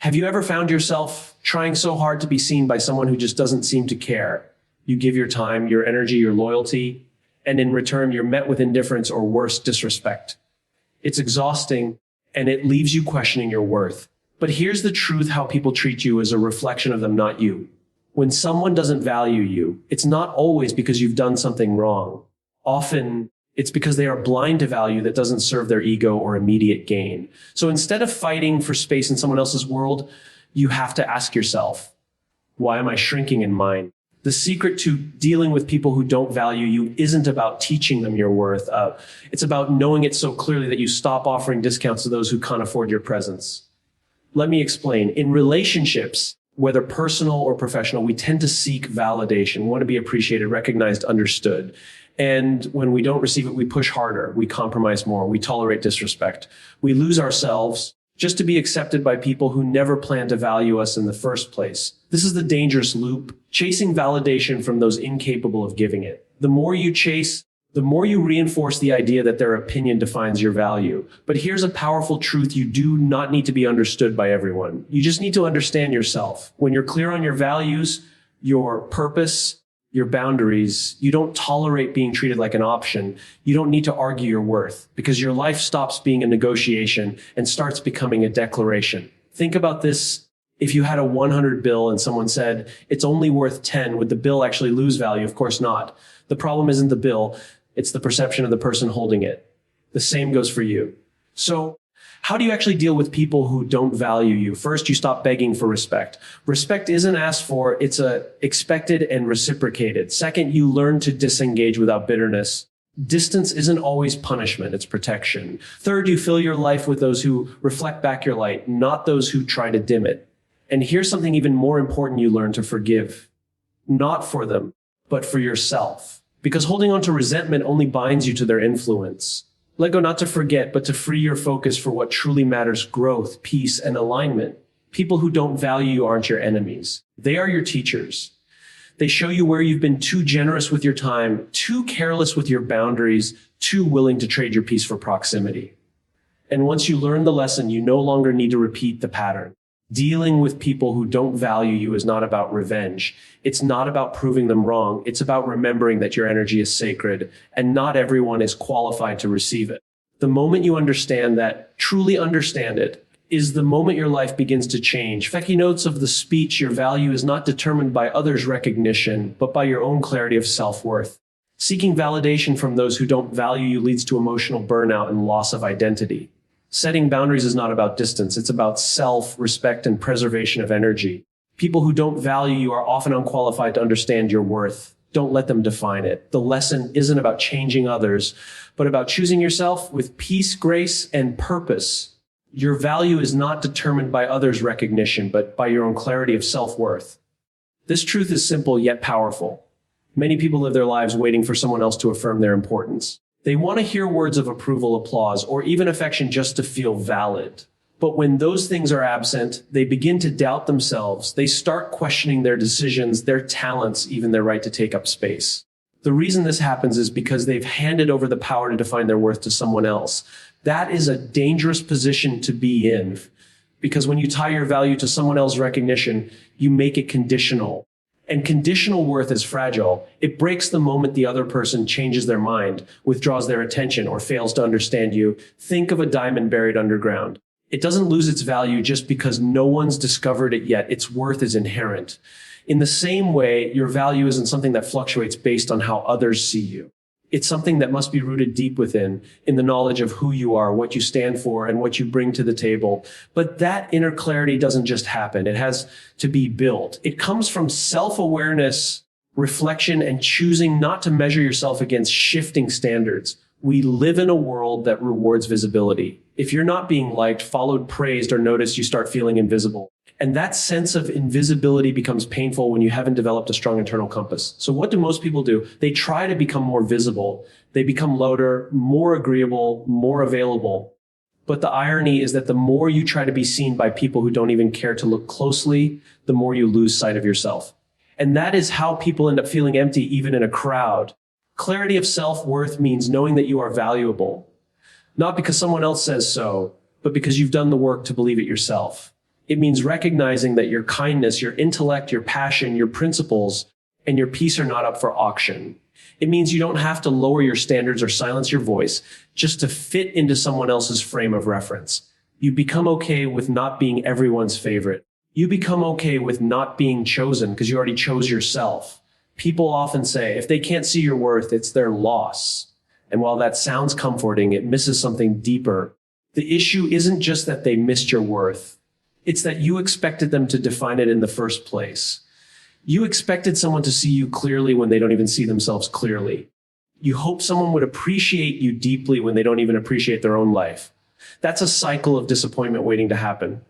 Have you ever found yourself trying so hard to be seen by someone who just doesn't seem to care? You give your time, your energy, your loyalty, and in return, you're met with indifference or worse, disrespect. It's exhausting, and it leaves you questioning your worth. But here's the truth: how people treat you is a reflection of them, not you. When someone doesn't value you, it's not always because you've done something wrong. Often, it's because they are blind to value that doesn't serve their ego or immediate gain. So instead of fighting for space in someone else's world, you have to ask yourself, why am I shrinking in mine? The secret to dealing with people who don't value you isn't about teaching them your worth. It's about knowing it so clearly that you stop offering discounts to those who can't afford your presence. Let me explain. In relationships, whether personal or professional, we tend to seek validation. We want to be appreciated, recognized, understood. And when we don't receive it, we push harder, we compromise more, we tolerate disrespect. We lose ourselves just to be accepted by people who never planned to value us in the first place. This is the dangerous loop, chasing validation from those incapable of giving it. The more you chase, the more you reinforce the idea that their opinion defines your value. But here's a powerful truth: you do not need to be understood by everyone. You just need to understand yourself. When you're clear on your values, your purpose, your boundaries, you don't tolerate being treated like an option. You don't need to argue your worth, because your life stops being a negotiation and starts becoming a declaration. Think about this. If you had a 100 bill and someone said, it's only worth 10, would the bill actually lose value? Of course not. The problem isn't the bill, it's the perception of the person holding it. The same goes for you. So how do you actually deal with people who don't value you? First, you stop begging for respect. Respect isn't asked for, it's expected and reciprocated. Second, you learn to disengage without bitterness. Distance isn't always punishment, it's protection. Third, you fill your life with those who reflect back your light, not those who try to dim it. And here's something even more important: you learn to forgive. Not for them, but for yourself. Because holding on to resentment only binds you to their influence. Let go, not to forget, but to free your focus for what truly matters: growth, peace, and alignment. People who don't value you aren't your enemies. They are your teachers. They show you where you've been too generous with your time, too careless with your boundaries, too willing to trade your peace for proximity. And once you learn the lesson, you no longer need to repeat the pattern. Dealing with people who don't value you is not about revenge. It's not about proving them wrong. It's about remembering that your energy is sacred and not everyone is qualified to receive it. The moment you understand that, truly understand it, is the moment your life begins to change. Fecky notes of the speech: your value is not determined by others' recognition, but by your own clarity of self-worth. Seeking validation from those who don't value you leads to emotional burnout and loss of identity. Setting boundaries is not about distance, it's about self-respect and preservation of energy. People who don't value you are often unqualified to understand your worth. Don't let them define it. The lesson isn't about changing others, but about choosing yourself with peace, grace, and purpose. Your value is not determined by others' recognition, but by your own clarity of self-worth. This truth is simple yet powerful. Many people live their lives waiting for someone else to affirm their importance. They want to hear words of approval, applause, or even affection just to feel valid. But when those things are absent, they begin to doubt themselves. They start questioning their decisions, their talents, even their right to take up space. The reason this happens is because they've handed over the power to define their worth to someone else. That is a dangerous position to be in, because when you tie your value to someone else's recognition, you make it conditional. And conditional worth is fragile. It breaks the moment the other person changes their mind, withdraws their attention, or fails to understand you. Think of a diamond buried underground. It doesn't lose its value just because no one's discovered it yet. Its worth is inherent. In the same way, your value isn't something that fluctuates based on how others see you. It's something that must be rooted deep within, in the knowledge of who you are, what you stand for, and what you bring to the table. But that inner clarity doesn't just happen. It has to be built. It comes from self-awareness, reflection, and choosing not to measure yourself against shifting standards. We live in a world that rewards visibility. If you're not being liked, followed, praised, or noticed, you start feeling invisible. And that sense of invisibility becomes painful when you haven't developed a strong internal compass. So what do most people do? They try to become more visible. They become louder, more agreeable, more available. But the irony is that the more you try to be seen by people who don't even care to look closely, the more you lose sight of yourself. And that is how people end up feeling empty, even in a crowd. Clarity of self-worth means knowing that you are valuable, not because someone else says so, but because you've done the work to believe it yourself. It means recognizing that your kindness, your intellect, your passion, your principles, and your peace are not up for auction. It means you don't have to lower your standards or silence your voice just to fit into someone else's frame of reference. You become okay with not being everyone's favorite. You become okay with not being chosen because you already chose yourself. People often say, if they can't see your worth, it's their loss. And while that sounds comforting, it misses something deeper. The issue isn't just that they missed your worth. It's that you expected them to define it in the first place. You expected someone to see you clearly when they don't even see themselves clearly. You hope someone would appreciate you deeply when they don't even appreciate their own life. That's a cycle of disappointment waiting to happen.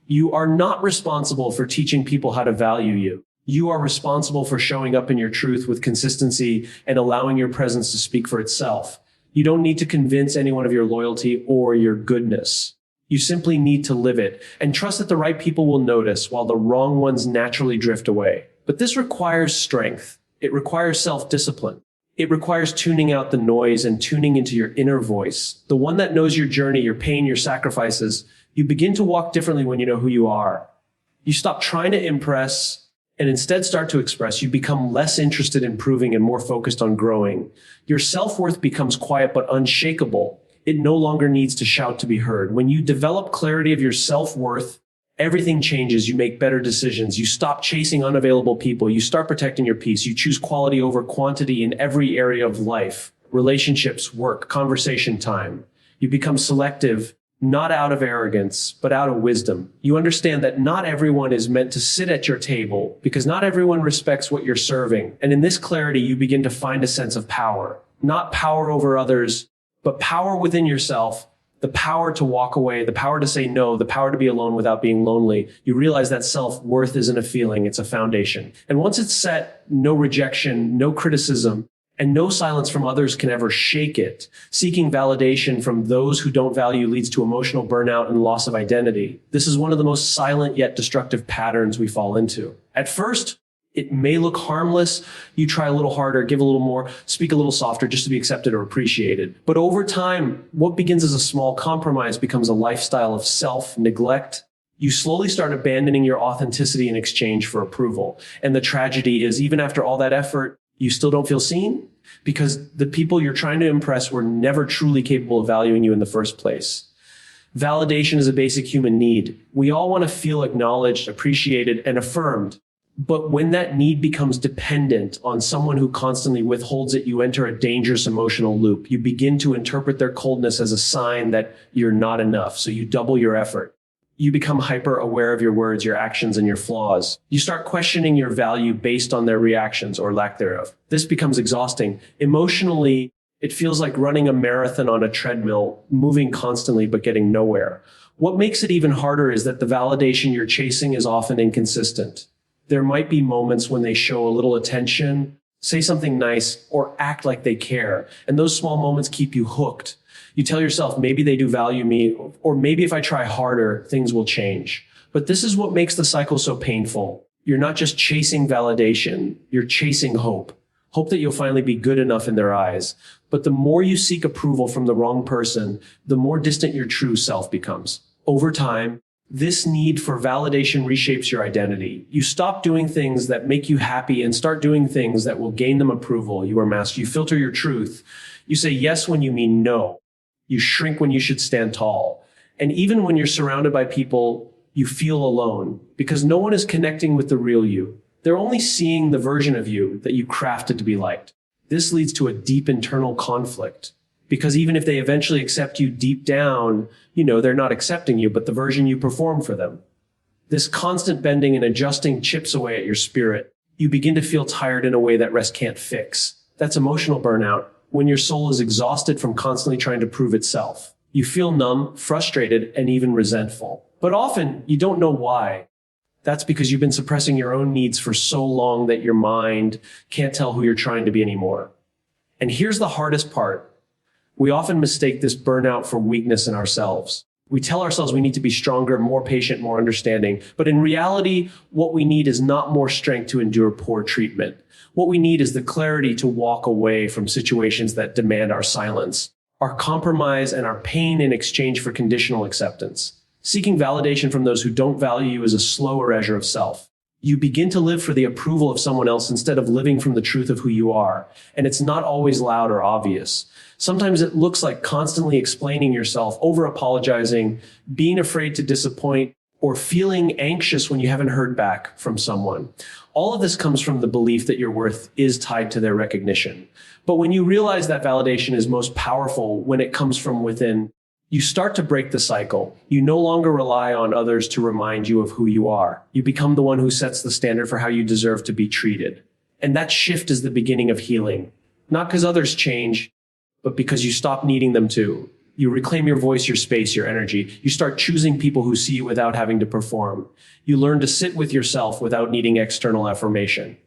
You are not responsible for teaching people how to value you. You are responsible for showing up in your truth with consistency and allowing your presence to speak for itself. You don't need to convince anyone of your loyalty or your goodness. You simply need to live it and trust that the right people will notice while the wrong ones naturally drift away. But this requires strength. It requires self-discipline. It requires tuning out the noise and tuning into your inner voice, the one that knows your journey, your pain, your sacrifices. You begin to walk differently when you know who you are. You stop trying to impress and instead start to express. You become less interested in proving and more focused on growing. Your self-worth becomes quiet but unshakable. It no longer needs to shout to be heard. When you develop clarity of your self-worth, everything changes. You make better decisions. You stop chasing unavailable people. You start protecting your peace. You choose quality over quantity in every area of life, relationships, work, conversation, time. You become selective, not out of arrogance, but out of wisdom. You understand that not everyone is meant to sit at your table because not everyone respects what you're serving. And in this clarity, you begin to find a sense of power, not power over others, but power within yourself, the power to walk away, the power to say no, the power to be alone without being lonely. You realize that self-worth isn't a feeling, it's a foundation. And once it's set, no rejection, no criticism, and no silence from others can ever shake it. Seeking validation from those who don't value leads to emotional burnout and loss of identity. This is one of the most silent yet destructive patterns we fall into. At first, it may look harmless. You try a little harder, give a little more, speak a little softer just to be accepted or appreciated. But over time, what begins as a small compromise becomes a lifestyle of self-neglect. You slowly start abandoning your authenticity in exchange for approval. And the tragedy is, even after all that effort, you still don't feel seen because the people you're trying to impress were never truly capable of valuing you in the first place. Validation is a basic human need. We all want to feel acknowledged, appreciated, and affirmed. But when that need becomes dependent on someone who constantly withholds it, you enter a dangerous emotional loop. You begin to interpret their coldness as a sign that you're not enough, so you double your effort. You become hyper aware of your words, your actions, and your flaws. You start questioning your value based on their reactions or lack thereof. This becomes exhausting. Emotionally, it feels like running a marathon on a treadmill, moving constantly but getting nowhere. What makes it even harder is that the validation you're chasing is often inconsistent. There might be moments when they show a little attention, say something nice, or act like they care. And those small moments keep you hooked. You tell yourself, maybe they do value me, or maybe if I try harder, things will change. But this is what makes the cycle so painful. You're not just chasing validation, you're chasing hope. Hope that you'll finally be good enough in their eyes. But the more you seek approval from the wrong person, the more distant your true self becomes. Over time, this need for validation reshapes your identity. You stop doing things that make you happy and start doing things that will gain them approval. You are masked. You filter your truth. You say yes when you mean no. You shrink when you should stand tall. And even when you're surrounded by people, you feel alone because no one is connecting with the real you. They're only seeing the version of you that you crafted to be liked. This leads to a deep internal conflict. Because even if they eventually accept you deep down, you know they're not accepting you, but the version you perform for them. This constant bending and adjusting chips away at your spirit. You begin to feel tired in a way that rest can't fix. That's emotional burnout, when your soul is exhausted from constantly trying to prove itself. You feel numb, frustrated, and even resentful. But often, you don't know why. That's because you've been suppressing your own needs for so long that your mind can't tell who you're trying to be anymore. And here's the hardest part. We often mistake this burnout for weakness in ourselves. We tell ourselves we need to be stronger, more patient, more understanding. But in reality, what we need is not more strength to endure poor treatment. What we need is the clarity to walk away from situations that demand our silence, our compromise, and our pain in exchange for conditional acceptance. Seeking validation from those who don't value you is a slow erasure of self. You begin to live for the approval of someone else instead of living from the truth of who you are. And it's not always loud or obvious. Sometimes it looks like constantly explaining yourself, over-apologizing, being afraid to disappoint, or feeling anxious when you haven't heard back from someone. All of this comes from the belief that your worth is tied to their recognition. But when you realize that validation is most powerful when it comes from within, you start to break the cycle. You no longer rely on others to remind you of who you are. You become the one who sets the standard for how you deserve to be treated. And that shift is the beginning of healing. Not because others change, but because you stop needing them to. You reclaim your voice, your space, your energy. You start choosing people who see you without having to perform. You learn to sit with yourself without needing external affirmation.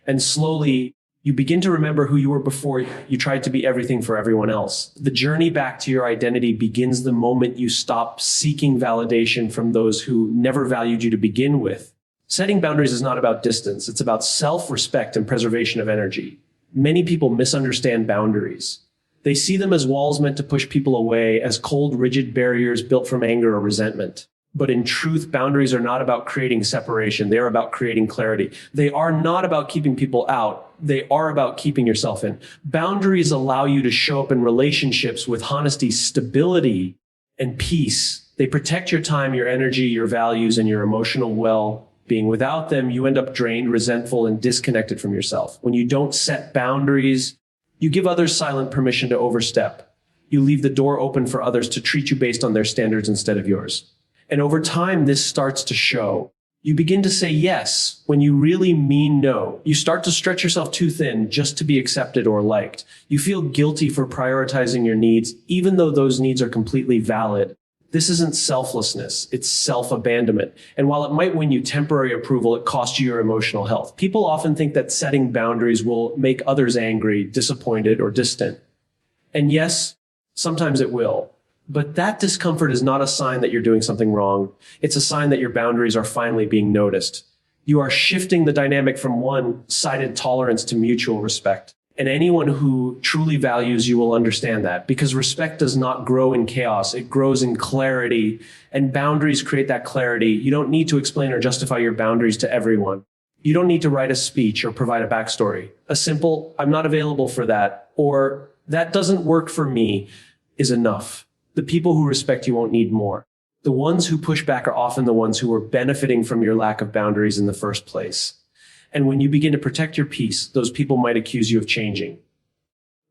And slowly, you begin to remember who you were before you tried to be everything for everyone else. The journey back to your identity begins the moment you stop seeking validation from those who never valued you to begin with. Setting boundaries is not about distance. It's about self-respect and preservation of energy. Many people misunderstand boundaries. They see them as walls meant to push people away, as cold, rigid barriers built from anger or resentment. But in truth, boundaries are not about creating separation. They are about creating clarity. They are not about keeping people out. They are about keeping yourself in. Boundaries allow you to show up in relationships with honesty, stability, and peace. They protect your time, your energy, your values, and your emotional well-being. Without them, you end up drained, resentful, and disconnected from yourself. When you don't set boundaries, you give others silent permission to overstep. You leave the door open for others to treat you based on their standards instead of yours. And over time, this starts to show. You begin to say yes when you really mean no. You start to stretch yourself too thin just to be accepted or liked. You feel guilty for prioritizing your needs, even though those needs are completely valid. This isn't selflessness, it's self-abandonment. And while it might win you temporary approval, it costs you your emotional health. People often think that setting boundaries will make others angry, disappointed, or distant. And yes, sometimes it will. But that discomfort is not a sign that you're doing something wrong. It's a sign that your boundaries are finally being noticed. You are shifting the dynamic from one-sided tolerance to mutual respect. And anyone who truly values you will understand that, because respect does not grow in chaos. It grows in clarity, and boundaries create that clarity. You don't need to explain or justify your boundaries to everyone. You don't need to write a speech or provide a backstory. A simple, "I'm not available for that," or "that doesn't work for me," is enough. The people who respect you won't need more. The ones who push back are often the ones who are benefiting from your lack of boundaries in the first place. And when you begin to protect your peace, those people might accuse you of changing.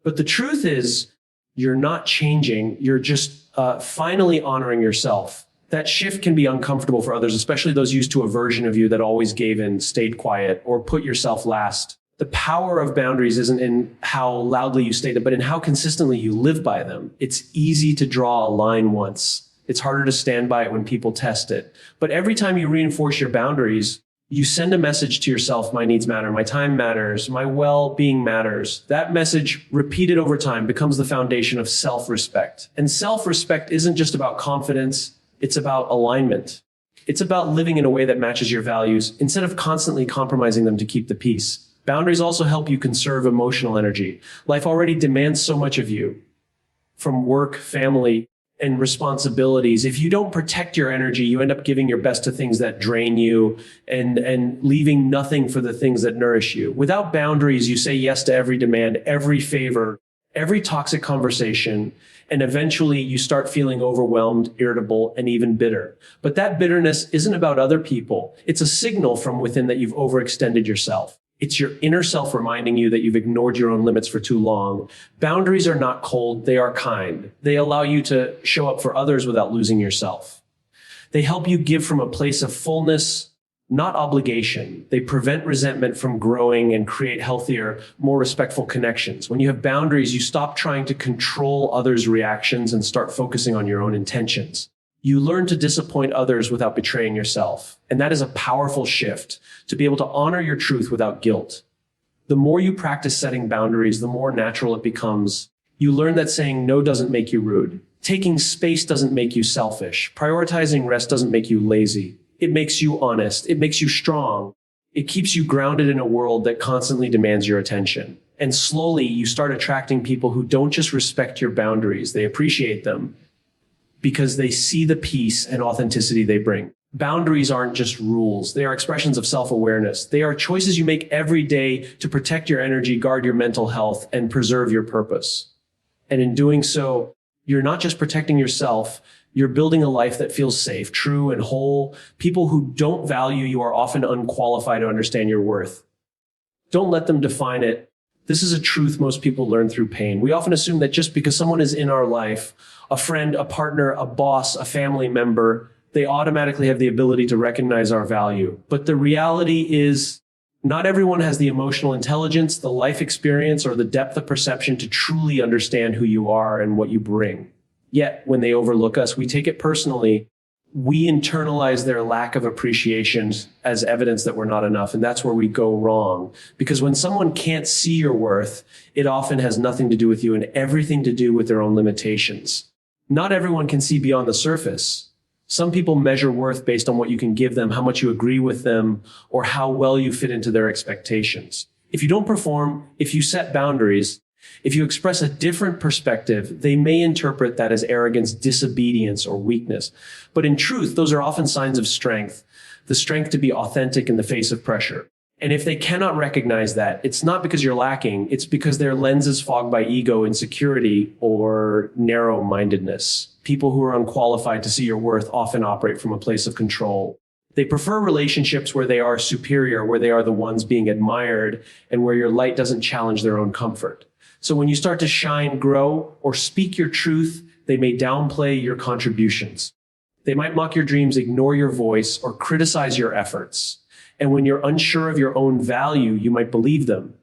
But the truth is, you're not changing. You're just finally honoring yourself. That shift can be uncomfortable for others, especially those used to a version of you that always gave in, stayed quiet, or put yourself last. The power of boundaries isn't in how loudly you state it, but in how consistently you live by them. It's easy to draw a line once. It's harder to stand by it when people test it. But every time you reinforce your boundaries, you send a message to yourself: my needs matter, my time matters, my well-being matters. That message, repeated over time, becomes the foundation of self-respect. And self-respect isn't just about confidence, it's about alignment. It's about living in a way that matches your values instead of constantly compromising them to keep the peace. Boundaries also help you conserve emotional energy. Life already demands so much of you, from work, family, and responsibilities. If you don't protect your energy, you end up giving your best to things that drain you and leaving nothing for the things that nourish you. Without boundaries, you say yes to every demand, every favor, every toxic conversation, and eventually you start feeling overwhelmed, irritable, and even bitter. But that bitterness isn't about other people. It's a signal from within that you've overextended yourself. It's your inner self reminding you that you've ignored your own limits for too long. Boundaries are not cold, they are kind. They allow you to show up for others without losing yourself. They help you give from a place of fullness, not obligation. They prevent resentment from growing and create healthier, more respectful connections. When you have boundaries, you stop trying to control others' reactions and start focusing on your own intentions. You learn to disappoint others without betraying yourself. And that is a powerful shift, to be able to honor your truth without guilt. The more you practice setting boundaries, the more natural it becomes. You learn that saying no doesn't make you rude. Taking space doesn't make you selfish. Prioritizing rest doesn't make you lazy. It makes you honest. It makes you strong. It keeps you grounded in a world that constantly demands your attention. And slowly, you start attracting people who don't just respect your boundaries, they appreciate them. because they see the peace and authenticity they bring. Boundaries aren't just rules. They are expressions of self-awareness. They are choices you make every day to protect your energy, guard your mental health, and preserve your purpose. And in doing so, you're not just protecting yourself, you're building a life that feels safe, true, and whole. People who don't value you are often unqualified to understand your worth. Don't let them define it. This is a truth most people learn through pain. We often assume that just because someone is in our life, a friend, a partner, a boss, a family member, they automatically have the ability to recognize our value. But the reality is, not everyone has the emotional intelligence, the life experience, or the depth of perception to truly understand who you are and what you bring. Yet, when they overlook us, we take it personally. We internalize their lack of appreciation as evidence that we're not enough. And that's where we go wrong. Because when someone can't see your worth, it often has nothing to do with you and everything to do with their own limitations. Not everyone can see beyond the surface. Some people measure worth based on what you can give them, how much you agree with them, or how well you fit into their expectations. If you don't perform, if you set boundaries, if you express a different perspective, they may interpret that as arrogance, disobedience, or weakness. But in truth, those are often signs of strength, the strength to be authentic in the face of pressure. And if they cannot recognize that, it's not because you're lacking, it's because their lens is fogged by ego, insecurity, or narrow-mindedness. People who are unqualified to see your worth often operate from a place of control. They prefer relationships where they are superior, where they are the ones being admired, and where your light doesn't challenge their own comfort. So when you start to shine, grow, or speak your truth, they may downplay your contributions. They might mock your dreams, ignore your voice, or criticize your efforts. And when you're unsure of your own value, you might believe them.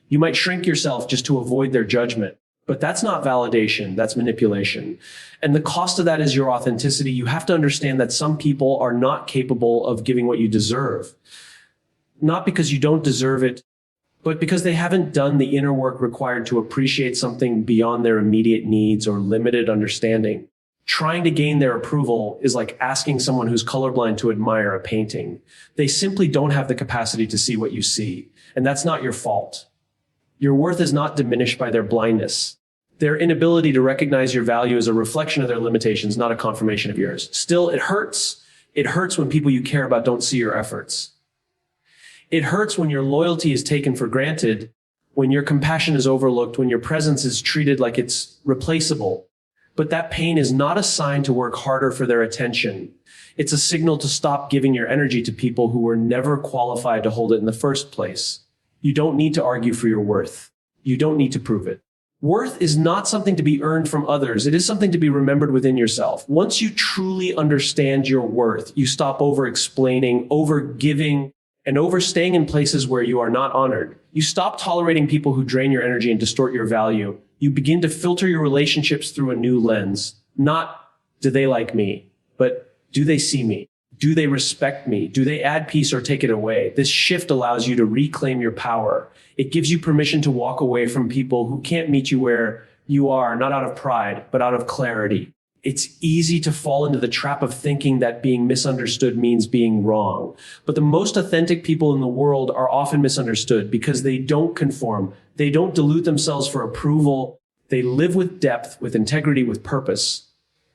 You might shrink yourself just to avoid their judgment. But that's not validation, that's manipulation. And the cost of that is your authenticity. You have to understand that some people are not capable of giving what you deserve. Not because you don't deserve it, but because they haven't done the inner work required to appreciate something beyond their immediate needs or limited understanding. Trying to gain their approval is like asking someone who's colorblind to admire a painting. They simply don't have the capacity to see what you see. And that's not your fault. Your worth is not diminished by their blindness. Their inability to recognize your value is a reflection of their limitations, not a confirmation of yours. Still, it hurts. It hurts when people you care about don't see your efforts. It hurts when your loyalty is taken for granted, when your compassion is overlooked, when your presence is treated like it's replaceable. But that pain is not a sign to work harder for their attention. It's a signal to stop giving your energy to people who were never qualified to hold it in the first place. You don't need to argue for your worth. You don't need to prove it. Worth is not something to be earned from others. It is something to be remembered within yourself. Once you truly understand your worth, you stop over-explaining, over-giving, and overstaying in places where you are not honored. You stop tolerating people who drain your energy and distort your value. You begin to filter your relationships through a new lens. Not, do they like me? But, do they see me? Do they respect me? Do they add peace or take it away? This shift allows you to reclaim your power. It gives you permission to walk away from people who can't meet you where you are, not out of pride, but out of clarity. It's easy to fall into the trap of thinking that being misunderstood means being wrong. But the most authentic people in the world are often misunderstood because they don't conform. They don't dilute themselves for approval. They live with depth, with integrity, with purpose.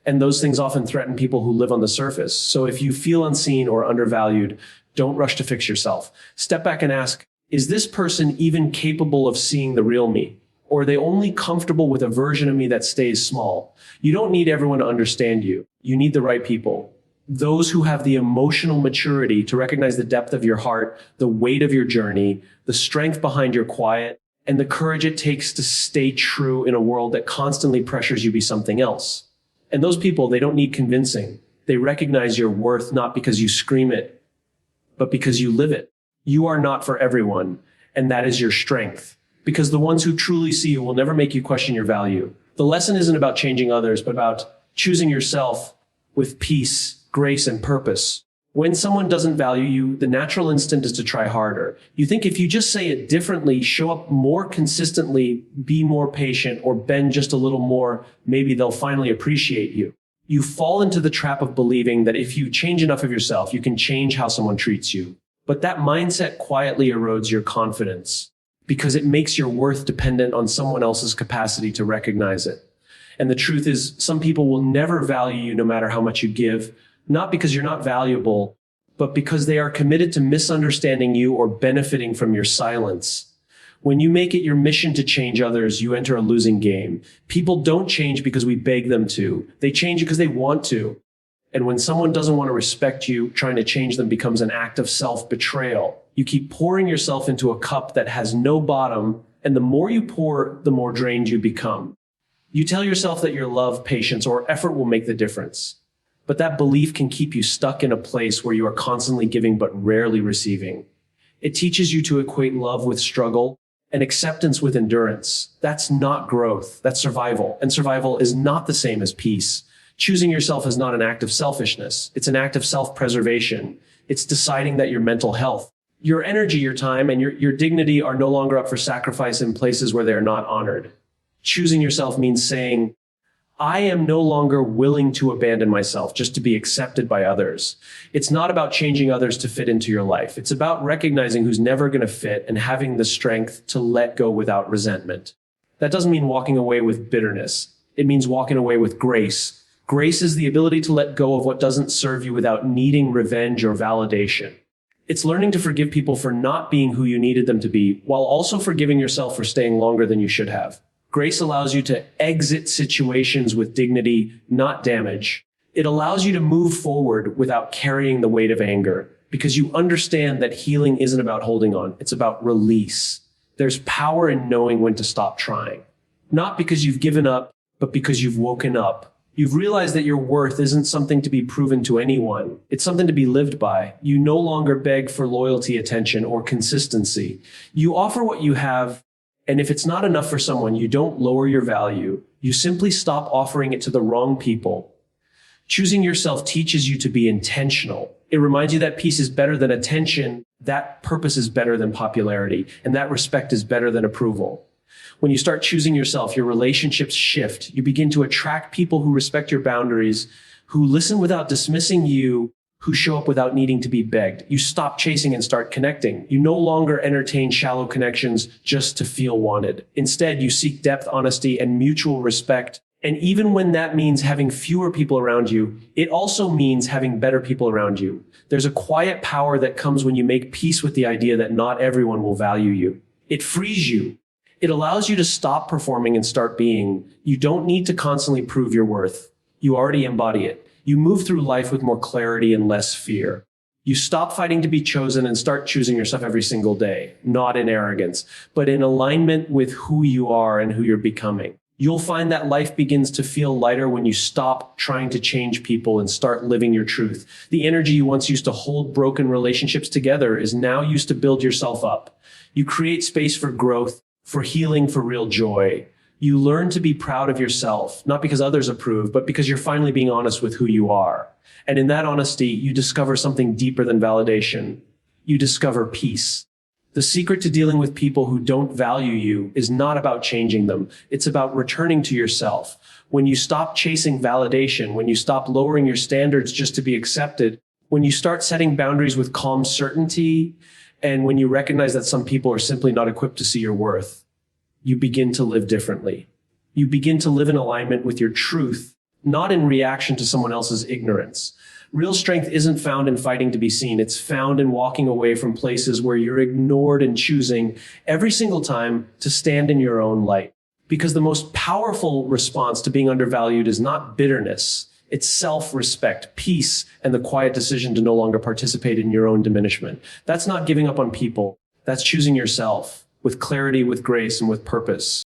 And those things often threaten people who live on the surface. So if you feel unseen or undervalued, don't rush to fix yourself. Step back and ask, is this person even capable of seeing the real me? Or are they only comfortable with a version of me that stays small? You don't need everyone to understand you. You need the right people. Those who have the emotional maturity to recognize the depth of your heart, the weight of your journey, the strength behind your quiet, and the courage it takes to stay true in a world that constantly pressures you to be something else. And those people, they don't need convincing. They recognize your worth not because you scream it, but because you live it. You are not for everyone, and that is your strength. Because the ones who truly see you will never make you question your value. The lesson isn't about changing others, but about choosing yourself with peace, grace, and purpose. When someone doesn't value you, the natural instinct is to try harder. You think if you just say it differently, show up more consistently, be more patient, or bend just a little more, maybe they'll finally appreciate you. You fall into the trap of believing that if you change enough of yourself, you can change how someone treats you. But that mindset quietly erodes your confidence because it makes your worth dependent on someone else's capacity to recognize it. And the truth is, some people will never value you no matter how much you give, not because you're not valuable, but because they are committed to misunderstanding you or benefiting from your silence. When you make it your mission to change others, you enter a losing game. People don't change because we beg them to. They change because they want to. And when someone doesn't want to respect you, trying to change them becomes an act of self-betrayal. You keep pouring yourself into a cup that has no bottom, and the more you pour, the more drained you become. You tell yourself that your love, patience, or effort will make the difference. But that belief can keep you stuck in a place where you are constantly giving but rarely receiving. It teaches you to equate love with struggle and acceptance with endurance. That's not growth, that's survival. And survival is not the same as peace. Choosing yourself is not an act of selfishness. It's an act of self-preservation. It's deciding that your mental health, your energy, your time, and your dignity are no longer up for sacrifice in places where they are not honored. Choosing yourself means saying, I am no longer willing to abandon myself just to be accepted by others. It's not about changing others to fit into your life. It's about recognizing who's never going to fit and having the strength to let go without resentment. That doesn't mean walking away with bitterness. It means walking away with grace. Grace is the ability to let go of what doesn't serve you without needing revenge or validation. It's learning to forgive people for not being who you needed them to be, while also forgiving yourself for staying longer than you should have. Grace allows you to exit situations with dignity, not damage. It allows you to move forward without carrying the weight of anger, because you understand that healing isn't about holding on, it's about release. There's power in knowing when to stop trying. Not because you've given up, but because you've woken up. You've realized that your worth isn't something to be proven to anyone. It's something to be lived by. You no longer beg for loyalty, attention, or consistency. You offer what you have, and if it's not enough for someone, you don't lower your value. You simply stop offering it to the wrong people. Choosing yourself teaches you to be intentional. It reminds you that peace is better than attention, that purpose is better than popularity, and that respect is better than approval. When you start choosing yourself, your relationships shift. You begin to attract people who respect your boundaries, who listen without dismissing you, who show up without needing to be begged. You stop chasing and start connecting. You no longer entertain shallow connections just to feel wanted. Instead, you seek depth, honesty, and mutual respect. And even when that means having fewer people around you, it also means having better people around you. There's a quiet power that comes when you make peace with the idea that not everyone will value you. It frees you. It allows you to stop performing and start being. You don't need to constantly prove your worth. You already embody it. You move through life with more clarity and less fear. You stop fighting to be chosen and start choosing yourself every single day, not in arrogance, but in alignment with who you are and who you're becoming. You'll find that life begins to feel lighter when you stop trying to change people and start living your truth. The energy you once used to hold broken relationships together is now used to build yourself up. You create space for growth, for healing, for real joy. You learn to be proud of yourself, not because others approve, but because you're finally being honest with who you are. And in that honesty, you discover something deeper than validation. You discover peace. The secret to dealing with people who don't value you is not about changing them. It's about returning to yourself. When you stop chasing validation, when you stop lowering your standards just to be accepted, when you start setting boundaries with calm certainty, and when you recognize that some people are simply not equipped to see your worth, you begin to live differently. You begin to live in alignment with your truth, not in reaction to someone else's ignorance. Real strength isn't found in fighting to be seen. It's found in walking away from places where you're ignored and choosing every single time to stand in your own light. Because the most powerful response to being undervalued is not bitterness. It's self-respect, peace, and the quiet decision to no longer participate in your own diminishment. That's not giving up on people. That's choosing yourself with clarity, with grace, and with purpose.